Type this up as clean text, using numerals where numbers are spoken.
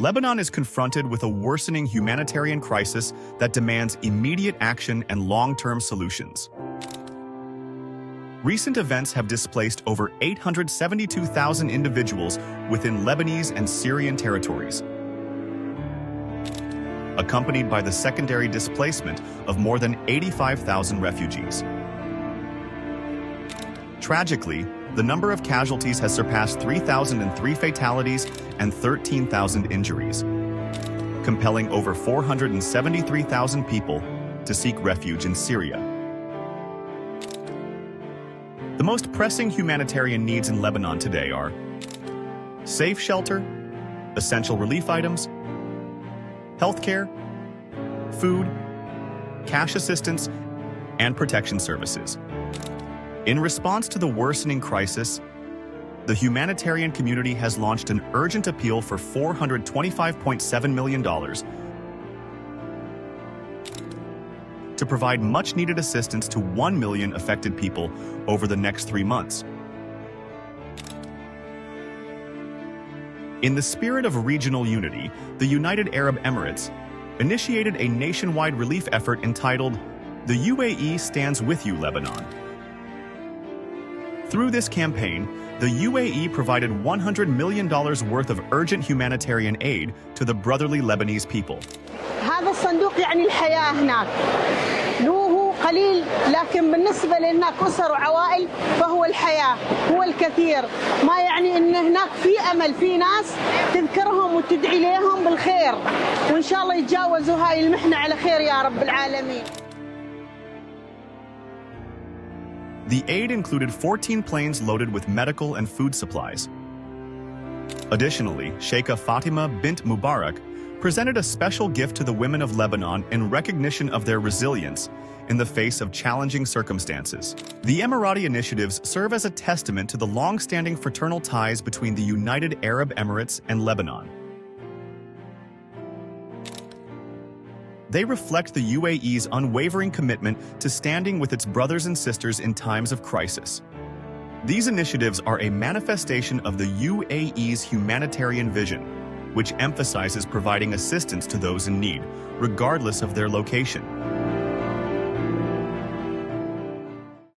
Lebanon is confronted with a worsening humanitarian crisis that demands immediate action and long-term solutions. Recent events have displaced over 872,000 individuals within Lebanese and Syrian territories, accompanied by the secondary displacement of more than 85,000 refugees. Tragically, the number of casualties has surpassed 3,003 fatalities and 13,000 injuries, compelling over 473,000 people to seek refuge in Syria. The most pressing humanitarian needs in Lebanon today are safe shelter, essential relief items, healthcare, food, cash assistance, and protection services. In response to the worsening crisis, the humanitarian community has launched an urgent appeal for $425.7 million to provide much-needed assistance to 1 million affected people over the next 3 months. In the spirit of regional unity, the United Arab Emirates initiated a nationwide relief effort entitled "The UAE Stands With You, Lebanon." Through this campaign, the UAE provided $100 million worth of urgent humanitarian aid to the brotherly Lebanese people. هذا الصندوق يعني الحياة هناك. نوه قليل لكن بالنسبة لهناك أسر وعوائل فهو الحياة هو الكثير. ما يعني إن هناك في أمل في ناس تذكرهم وتدعي لهم بالخير وإن شاء الله يتجاوزوا هاي المحنة على خير يا رب العالمين. The aid included 14 planes loaded with medical and food supplies. Additionally, Sheikha Fatima bint Mubarak presented a special gift to the women of Lebanon in recognition of their resilience in the face of challenging circumstances. The Emirati initiatives serve as a testament to the long-standing fraternal ties between the United Arab Emirates and Lebanon. They reflect the UAE's unwavering commitment to standing with its brothers and sisters in times of crisis. These initiatives are a manifestation of the UAE's humanitarian vision, which emphasizes providing assistance to those in need, regardless of their location.